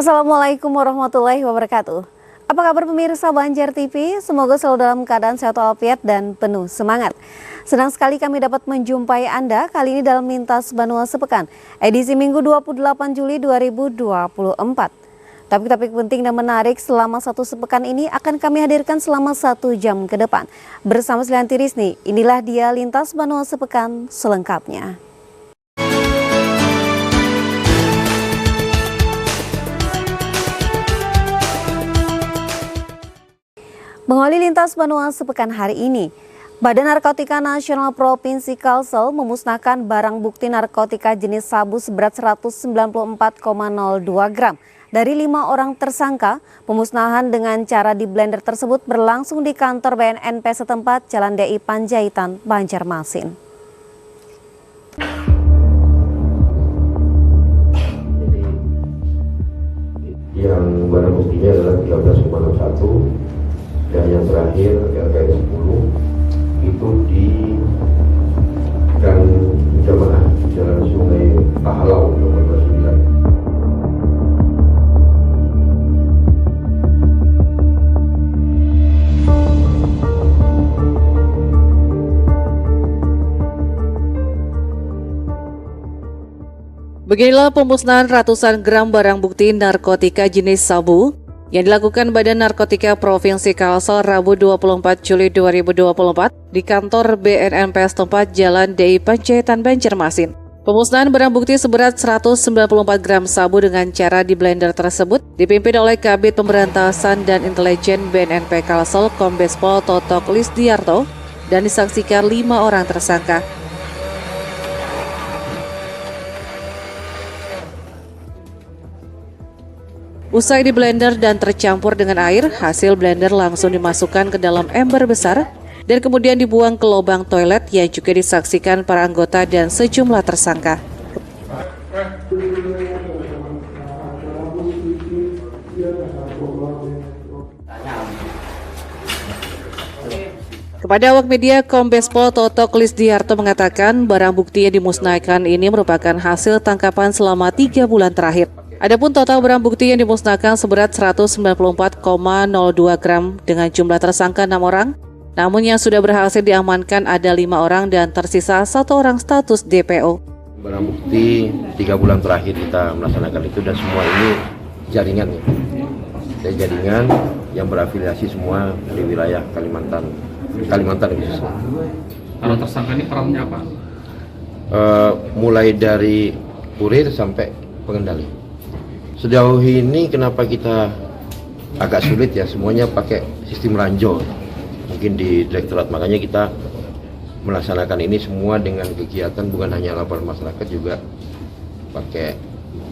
Assalamualaikum warahmatullahi wabarakatuh. Apa kabar pemirsa Banjar TV? Semoga selalu dalam keadaan sehat walafiat dan penuh semangat. Senang sekali kami dapat menjumpai Anda kali ini dalam Lintas Banua Sepekan, edisi Minggu 28 Juli 2024. Topik-topik penting dan menarik selama satu sepekan ini akan kami hadirkan selama 1 jam ke depan. Bersama Selianti Rizni, inilah dia Lintas Banua Sepekan selengkapnya. Mengawali Lintas Banua Sepekan hari ini, Badan Narkotika Nasional Provinsi Kalsel memusnahkan barang bukti narkotika jenis sabu seberat 194,02 gram. Dari 5 orang tersangka, pemusnahan dengan cara di blender tersebut berlangsung di kantor BNNP setempat Jalan DI Panjaitan, Banjarmasin. Yang barang buktinya adalah 13,61 dan yang terakhir LKS 10 itu di Gang Jamaah Jalan Sungai Pahalau nomor 29. Beginilah pemusnahan ratusan gram barang bukti narkotika jenis sabu yang dilakukan Badan Narkotika Provinsi Kalsel Rabu 24 Juli 2024 di kantor BNNP setempat Jalan DI Panjaitan, Banjarmasin. Pemusnahan barang bukti seberat 194 gram sabu dengan cara di blender tersebut dipimpin oleh Kabid Pemberantasan dan Intelijen BNNP Kalsel Kombes Pol Totok Lisdiarto dan disaksikan 5 orang tersangka. Usai di blender dan tercampur dengan air, hasil blender langsung dimasukkan ke dalam ember besar dan kemudian dibuang ke lubang toilet yang juga disaksikan para anggota dan sejumlah tersangka. Kepada awak media, Kombes Pol Totok Lisdiarto mengatakan barang bukti yang dimusnahkan ini merupakan hasil tangkapan selama 3 bulan terakhir. Adapun total barang bukti yang dimusnahkan seberat 194,02 gram dengan jumlah tersangka 6 orang, namun yang sudah berhasil diamankan ada 5 orang dan tersisa 1 orang status DPO. Barang bukti 3 bulan terakhir kita melaksanakan itu dan semua ini jaringan ya. Dan jaringan yang berafiliasi semua di wilayah Kalimantan khususnya. Kalau tersangka ini perannya apa? Mulai dari kurir sampai pengendali. Sejauh ini kenapa kita agak sulit ya, semuanya pakai sistem ranjau. Mungkin di direktorat, makanya kita melaksanakan ini semua dengan kegiatan bukan hanya laporan masyarakat, juga pakai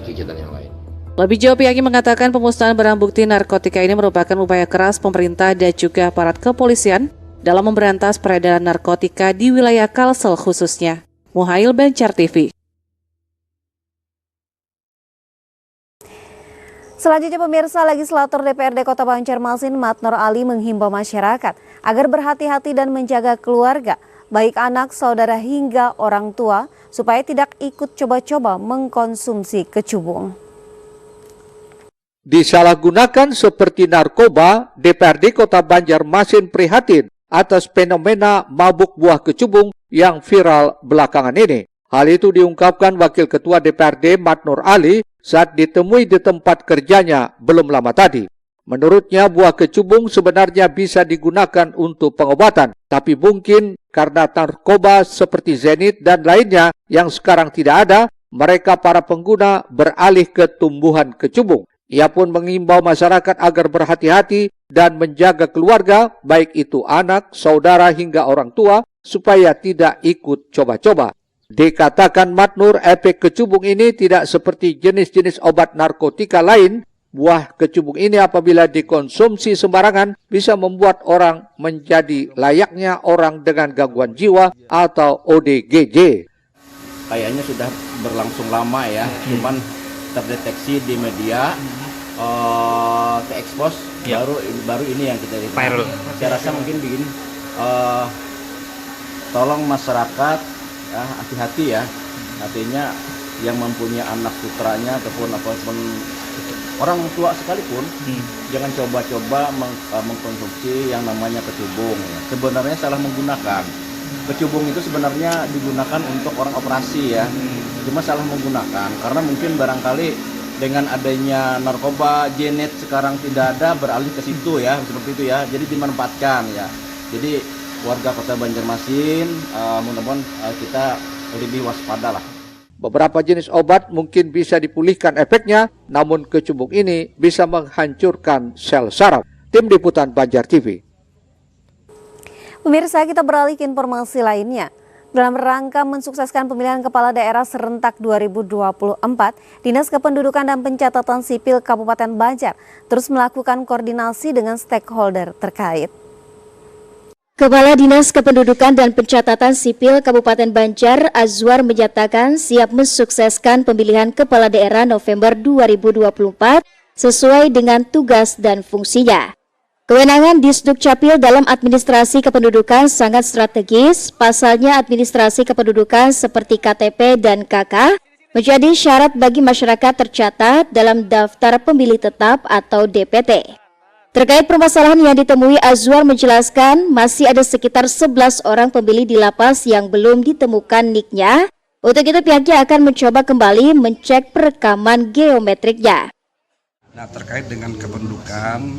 kegiatan yang lain. Lebih jauh pihaknya mengatakan pemusnahan barang bukti narkotika ini merupakan upaya keras pemerintah dan juga aparat kepolisian dalam memberantas peredaran narkotika di wilayah Kalsel khususnya. Muhail, Banjar TV. Selanjutnya pemirsa, Legislator DPRD Kota Banjarmasin Matnur Ali menghimbau masyarakat agar berhati-hati dan menjaga keluarga, baik anak, saudara hingga orang tua, supaya tidak ikut coba-coba mengkonsumsi kecubung. Disalahgunakan seperti narkoba, DPRD Kota Banjarmasin prihatin atas fenomena mabuk buah kecubung yang viral belakangan ini. Hal itu diungkapkan Wakil Ketua DPRD Matnur Ali saat ditemui di tempat kerjanya belum lama tadi. Menurutnya buah kecubung sebenarnya bisa digunakan untuk pengobatan, tapi mungkin karena narkoba seperti Zenit dan lainnya yang sekarang tidak ada, mereka para pengguna beralih ke tumbuhan kecubung. Ia pun mengimbau masyarakat agar berhati-hati dan menjaga keluarga, baik itu anak, saudara hingga orang tua, supaya tidak ikut coba-coba. Dikatakan Matnur, efek kecubung ini tidak seperti jenis-jenis obat narkotika lain. Buah kecubung ini apabila dikonsumsi sembarangan bisa membuat orang menjadi layaknya orang dengan gangguan jiwa atau ODGJ. Kayaknya sudah berlangsung lama ya, cuman terdeteksi di media, terekspos, baru ini yang kita lihat. Viral. Saya rasa mungkin begini, tolong masyarakat hati-hati ya, artinya yang mempunyai anak putranya ataupun orang tua sekalipun jangan coba-coba mengkonsumsi yang namanya kecubung. Sebenarnya salah menggunakan. Kecubung itu sebenarnya digunakan untuk orang operasi ya. Cuma salah menggunakan karena mungkin barangkali dengan adanya narkoba jenet sekarang tidak ada, beralih ke situ ya, seperti itu ya. Jadi dimanfaatkan ya. Jadi warga Kota Banjarmasin mudah-mudahan kita lebih waspada lah. Beberapa jenis obat mungkin bisa dipulihkan efeknya, namun kecubung ini bisa menghancurkan sel saraf. Tim Liputan Banjar TV. Pemirsa, kita beralih ke informasi lainnya. Dalam rangka mensukseskan pemilihan kepala daerah serentak 2024, Dinas Kependudukan dan Pencatatan Sipil Kabupaten Banjar terus melakukan koordinasi dengan stakeholder terkait. Kepala Dinas Kependudukan dan Pencatatan Sipil Kabupaten Banjar, Azwar, menyatakan siap mensukseskan pemilihan kepala daerah November 2024 sesuai dengan tugas dan fungsinya. Kewenangan Disduk Capil dalam administrasi kependudukan sangat strategis, pasalnya administrasi kependudukan seperti KTP dan KK menjadi syarat bagi masyarakat tercatat dalam daftar pemilih tetap atau DPT. Terkait permasalahan yang ditemui, Azwar menjelaskan masih ada sekitar 11 orang pemilih di lapas yang belum ditemukan NIK-nya. Untuk itu pihaknya akan mencoba kembali mencek perekaman geometriknya. Nah, terkait dengan kependudukan,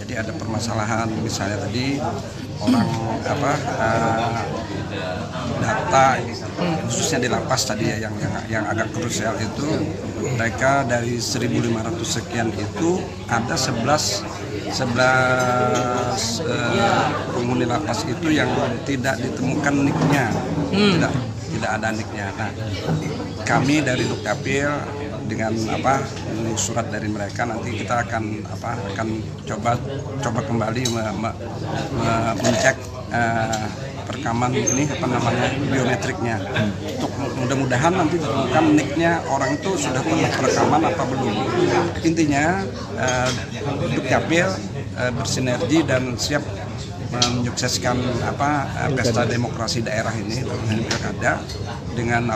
jadi ada permasalahan misalnya tadi orang data khususnya di lapas tadi ya, yang agak krusial itu mereka dari 1.500 sekian itu ada 11 penghuni lapas itu yang tidak ditemukan NIK-nya, tidak ada NIK-nya. Nah, kami dari Dukcapil dengan surat dari mereka nanti kita akan coba kembali mencek perekaman ini biometriknya untuk mudah-mudahan nanti ditemukan NIK-nya orang itu sudah pernah perekaman apa belum. Intinya Dukcapil bersinergi dan siap menyukseskan pesta demokrasi daerah ini pilkada dengan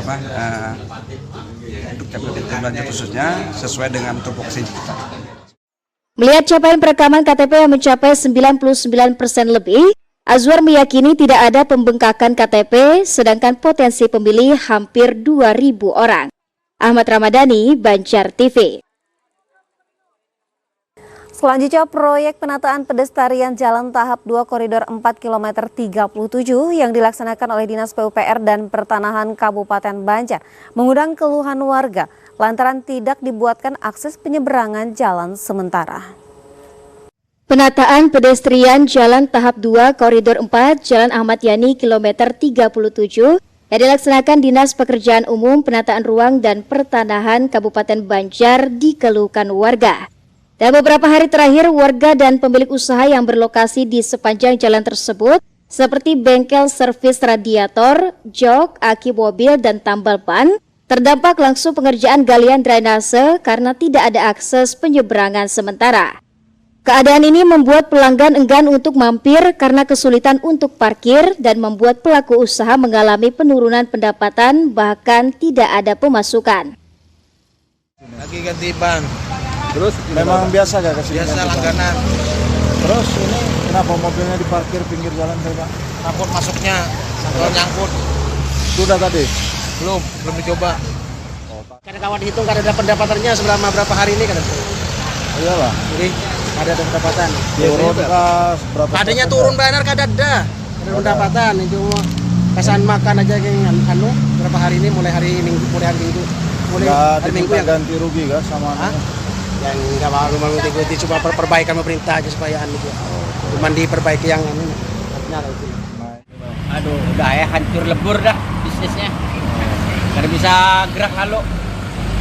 Dukcapil Banjar khususnya sesuai dengan tupoksi kita. Melihat capaian perekaman KTP yang mencapai 99% lebih, Azwar meyakini tidak ada pembengkakan KTP, sedangkan potensi pemilih hampir 2.000 orang. Ahmad Ramadhani, Banjar TV. Selanjutnya, proyek penataan pedestrian Jalan Tahap 2 Koridor 4 km 37 yang dilaksanakan oleh Dinas PUPR dan Pertanahan Kabupaten Banjar mengundang keluhan warga lantaran tidak dibuatkan akses penyeberangan jalan sementara. Penataan pedestrian Jalan Tahap 2 Koridor 4 Jalan Ahmad Yani kilometer 37 yang dilaksanakan Dinas Pekerjaan Umum, Penataan Ruang dan Pertanahan Kabupaten Banjar dikeluhkan warga. Dan beberapa hari terakhir, warga dan pemilik usaha yang berlokasi di sepanjang jalan tersebut seperti bengkel servis radiator, jok, aki mobil, dan tambal ban terdampak langsung pengerjaan galian drainase karena tidak ada akses penyeberangan sementara. Keadaan ini membuat pelanggan enggan untuk mampir karena kesulitan untuk parkir dan membuat pelaku usaha mengalami penurunan pendapatan bahkan tidak ada pemasukan. Lagi ganti ban. Terus memang biasa gak kesini? Biasa langganan. Terus ini kenapa mobilnya diparkir pinggir jalan Pak? Takut masuknya, kalau nyangkut. Sudah tadi? Belum dicoba. Karena kawan dihitung karena ada pendapatannya selama berapa hari ini kan? Iyalah. Jadi ada pendapatan. Turun kah berapa? Adanya turun benar kada ada pendapatan itu kesan makan aja yang berapa hari ini mulai hari Minggu mulai hari Minggu yang ganti rugi kan sama yang nggak mau mengikuti cuma perbaikan pemerintah aja supaya itu cuma diperbaiki yang itu. Aduh, udah ya hancur lebur dah bisnisnya. Nggak bisa gerak lalu.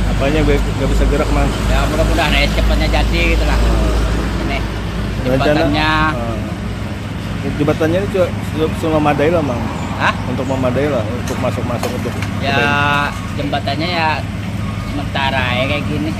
Apanya nggak bisa gerak Mas? Ya mudah-mudahan ya cepatnya jadi gitu lah. Ini jembatannya. Jembatannya ini cuma memadai lah Mang. Hah? Untuk memadai lah, untuk masuk-masuk untuk. Ya jembatannya ya sementara ya kayak gini.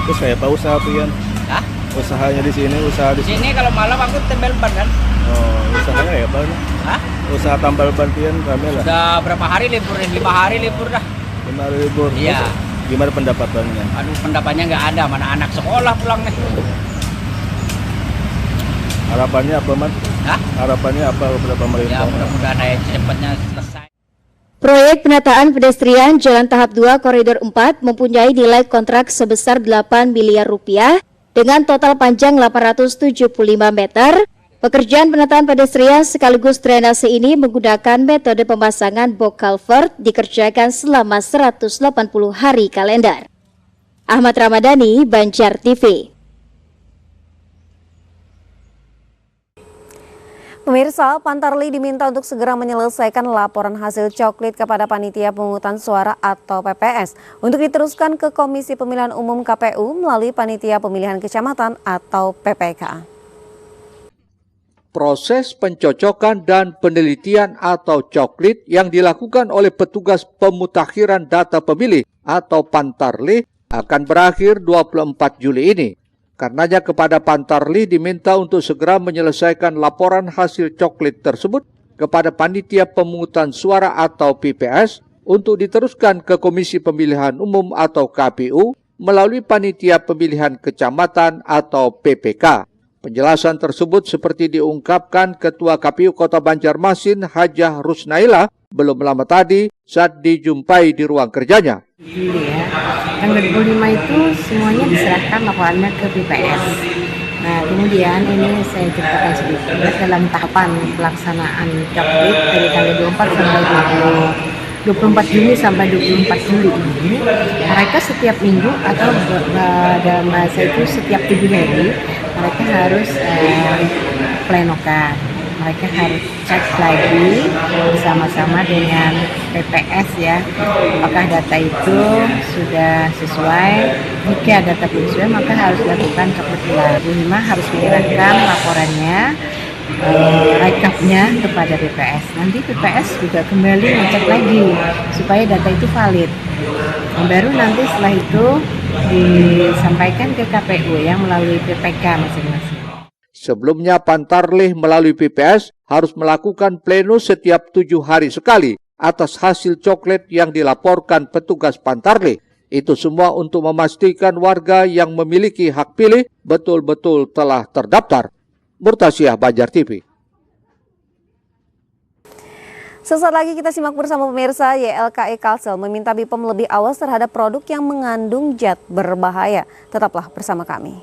Terus kayak apa usaha pian? Hah? Usahanya di sini, usaha di sini kalau malam aku tembel ban kan. Oh, usahanya kayak apa? Hah? Usaha tambal ban pian rame lah. Udah berapa hari libur nih? 5 hari libur dah. 5 hari libur. Iya. Gimana pendapatannya? Aduh, pendapatnya nggak ada, mana anak sekolah pulang nih. Harapannya apa, Mas? Hah? Harapannya apa kepada pemerintah? Ya mudah-mudahan aja cepatnya selesai. Proyek penataan pedestrian Jalan Tahap 2 Koridor 4 mempunyai nilai kontrak sebesar 8 miliar rupiah dengan total panjang 875 meter. Pekerjaan penataan pedestrian sekaligus drainase ini menggunakan metode pemasangan box culvert dikerjakan selama 180 hari kalender. Ahmad Ramadhani, Banjar TV. Pemirsa, Pantarli diminta untuk segera menyelesaikan laporan hasil coklit kepada Panitia Pemungutan Suara atau PPS untuk diteruskan ke Komisi Pemilihan Umum KPU melalui Panitia Pemilihan Kecamatan atau PPK. Proses pencocokan dan penelitian atau coklit yang dilakukan oleh petugas pemutakhiran data pemilih atau Pantarli akan berakhir 24 Juli ini. Karenanya kepada Pantarli diminta untuk segera menyelesaikan laporan hasil coklit tersebut kepada Panitia Pemungutan Suara atau PPS untuk diteruskan ke Komisi Pemilihan Umum atau KPU melalui Panitia Pemilihan Kecamatan atau PPK. Penjelasan tersebut seperti diungkapkan Ketua KPU Kota Banjarmasin Hajah Rusnaila belum lama tadi saat dijumpai di ruang kerjanya. Juli ya, tanggal 25 itu semuanya diserahkan laporannya ke PPS. Nah kemudian ini saya ceritakan sedikit dalam tahapan pelaksanaan coklit dari tanggal 24 sampai 24 Juni sampai 24 Juli ini, mereka setiap minggu atau dalam bahasa itu setiap 7 hari mereka harus plenokan. Mereka harus cek lagi bersama-sama dengan PPS ya, apakah data itu sudah sesuai. Jika data belum sesuai maka harus dilakukan coklit ulang. 25 harus menyerahkan laporannya, rekapnya kepada PPS. Nanti PPS juga kembali ngecek lagi supaya data itu valid. Baru nanti setelah itu disampaikan ke KPU yang melalui PPK masing-masing. Sebelumnya Pantarli melalui PPS harus melakukan pleno setiap 7 hari sekali atas hasil coklit yang dilaporkan petugas Pantarli. Itu semua untuk memastikan warga yang memiliki hak pilih betul-betul telah terdaftar. Murtasyah, Banjar TV. Sesaat lagi kita simak bersama pemirsa. YLKI Kalsel meminta BPOM lebih awas terhadap produk yang mengandung zat berbahaya. Tetaplah bersama kami.